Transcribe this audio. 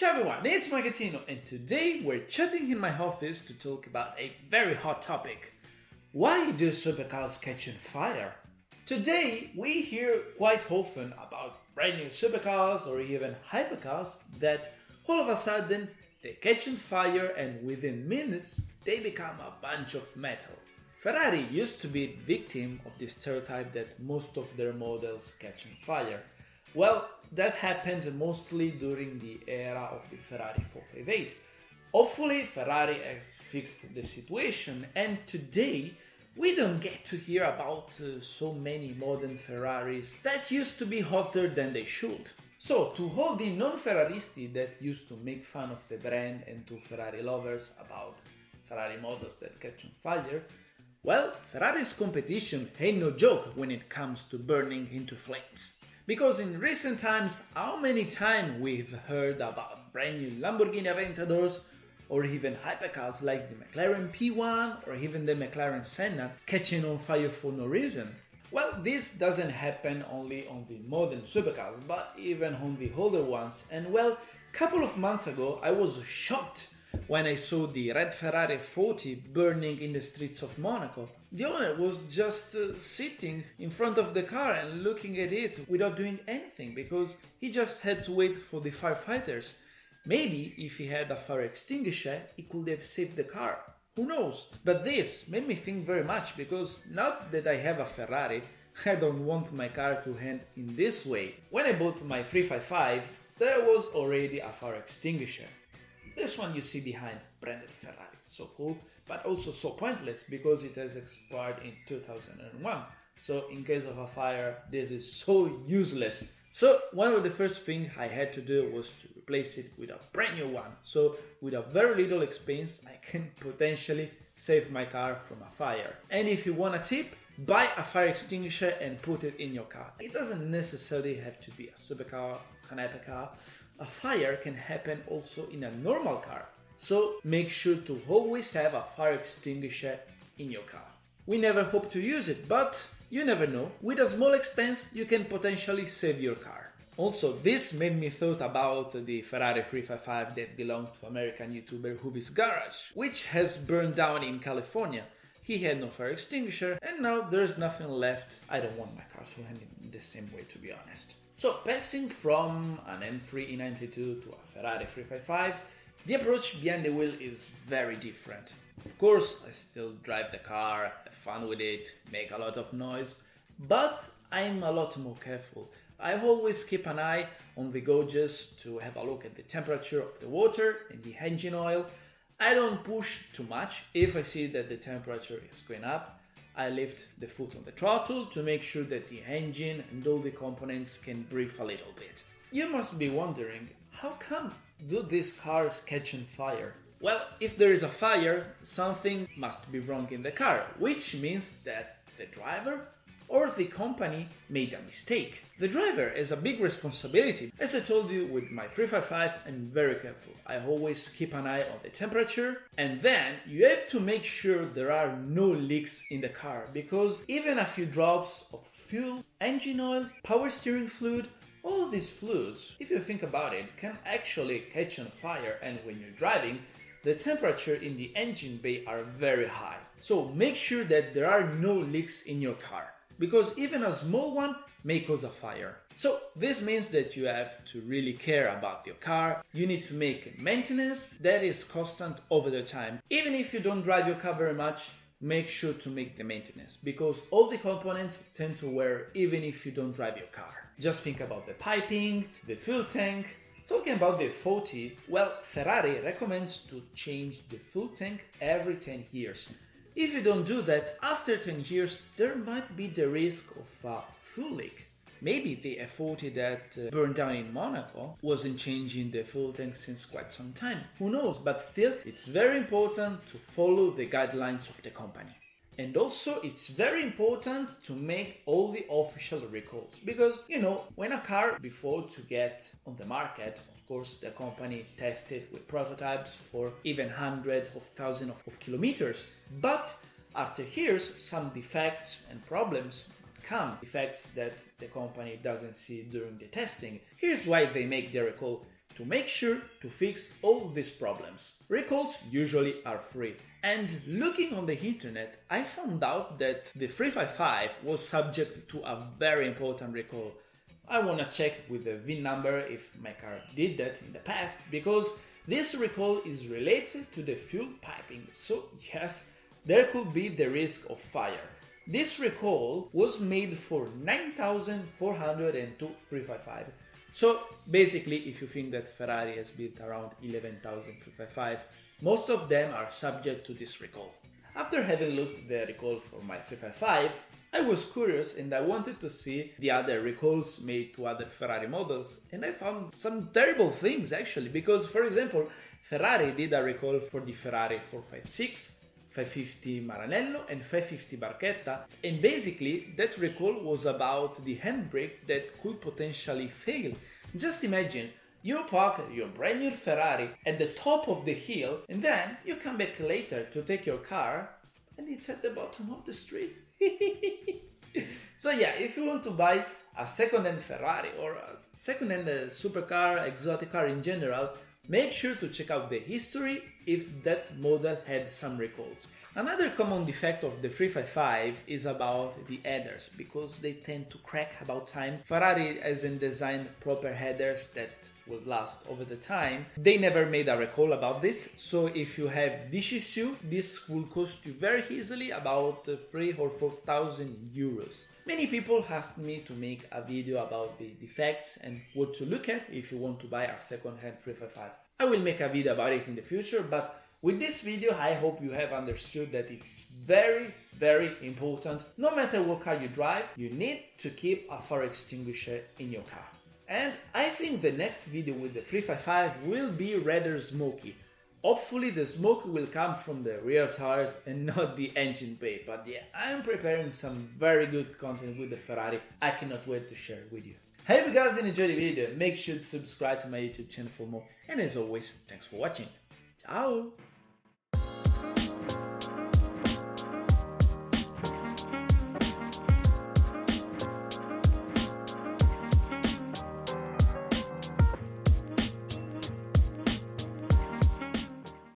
Ciao everyone, it's Magatino, and today we're chatting in my office to talk about a very hot topic. Why do supercars catch on fire? Today we hear quite often about brand new supercars or even hypercars that all of a sudden they catch on fire and within minutes they become a bunch of metal. Ferrari used to be victim of this stereotype that most of their models catch on fire. Well, that happened mostly during the era of the Ferrari 458. Hopefully Ferrari has fixed the situation, and today we don't get to hear about so many modern Ferraris that used to be hotter than they should. So, to all the non-Ferraristi that used to make fun of the brand and to Ferrari lovers about Ferrari models that catch on fire, well, Ferrari's competition ain't no joke when it comes to burning into flames. Because in recent times, how many times we've heard about brand new Lamborghini Aventadors or even hypercars like the McLaren P1 or even the McLaren Senna catching on fire for no reason? Well, this doesn't happen only on the modern supercars, but even on the older ones. And well, a couple of months ago, I was shocked when I saw the red Ferrari 40 burning in the streets of Monaco. The owner was just sitting in front of the car and looking at it without doing anything because he just had to wait for the firefighters. Maybe if he had a fire extinguisher, he could have saved the car. Who knows? But this made me think very much because now that I have a Ferrari, I don't want my car to end in this way. When I bought my 355, there was already a fire extinguisher. This one you see behind, branded Ferrari. So cool, but also so pointless because it has expired in 2001. So in case of a fire, this is so useless. So one of the first things I had to do was to replace it with a brand new one. So with a very little expense, I can potentially save my car from a fire. And if you want a tip, buy a fire extinguisher and put it in your car. It doesn't necessarily have to be a supercar, an hypercar. A fire can happen also in a normal car, so make sure to always have a fire extinguisher in your car. We never hope to use it, but you never know. With a small expense, you can potentially save your car. Also, this made me thought about the Ferrari 355 that belonged to American YouTuber Hubi's Garage, which has burned down in California. He had no fire extinguisher, and now there's nothing left. I don't want my car to end in the same way, to be honest. So, passing from an M3 E92 to a Ferrari 355, the approach behind the wheel is very different. Of course, I still drive the car, have fun with it, make a lot of noise, but I'm a lot more careful. I always keep an eye on the gauges to have a look at the temperature of the water and the engine oil. I don't push too much. If I see that the temperature is going up, I lift the foot on the throttle to make sure that the engine and all the components can breathe a little bit. You must be wondering, how come do these cars catch on fire? Well, if there is a fire, something must be wrong in the car, which means that the driver or the company made a mistake. The driver has a big responsibility. As I told you with my 355, I'm very careful. I always keep an eye on the temperature, and then you have to make sure there are no leaks in the car, because even a few drops of fuel, engine oil, power steering fluid, all these fluids, if you think about it, can actually catch on fire, and when you're driving, the temperature in the engine bay are very high. So make sure that there are no leaks in your car, because even a small one may cause a fire. So this means that you have to really care about your car. You need to make maintenance that is constant over the time. Even if you don't drive your car very much, make sure to make the maintenance, because all the components tend to wear even if you don't drive your car. Just think about the piping, the fuel tank. Talking about the 40, well, Ferrari recommends to change the fuel tank every 10 years. If you don't do that, after 10 years, there might be the risk of a fuel leak. Maybe the F40 that burned down in Monaco wasn't changing the fuel tank since quite some time. Who knows? But still, it's very important to follow the guidelines of the company. And also, it's very important to make all the official recalls. Because, when a car, before to get on the market, of course, the company tested with prototypes for even hundreds of thousands of kilometers. But after years, some defects and problems come, defects that the company doesn't see during the testing. Here's why they make the recall: to make sure to fix all these problems. Recalls usually are free. And looking on the internet, I found out that the 355 was subject to a very important recall. I wanna check with the VIN number if my car did that in the past, because this recall is related to the fuel piping, so yes, there could be the risk of fire. This recall was made for 9,402 355. So basically, if you think that Ferrari has built around 11,000 355, most of them are subject to this recall. After having looked at the recall for my 355, I was curious and I wanted to see the other recalls made to other Ferrari models, and I found some terrible things actually, because for example, Ferrari did a recall for the Ferrari 456, 550 Maranello and 550 Barchetta, and basically that recall was about the handbrake that could potentially fail. Just imagine, you park your brand new Ferrari at the top of the hill and then you come back later to take your car and it's at the bottom of the street. So yeah, if you want to buy a second-hand Ferrari or a second-hand supercar, exotic car in general, make sure to check out the history if that model had some recalls. Another common defect of the 355 is about the headers, because they tend to crack about time. Ferrari hasn't designed proper headers that will last over the time. They never made a recall about this, so if you have this issue, this will cost you very easily about 3 or 4,000 euros. Many people asked me to make a video about the defects and what to look at if you want to buy a second-hand 355. I will make a video about it in the future, but with this video I hope you have understood that it's very important. No matter what car you drive, you need to keep a fire extinguisher in your car. And I think the next video with the 355 will be rather smoky. Hopefully the smoke will come from the rear tires and not the engine bay, but yeah, I'm preparing some very good content with the Ferrari. I cannot wait to share it with you. I hope you guys did enjoy the video, make sure to subscribe to my YouTube channel for more, and as always, thanks for watching. Ciao!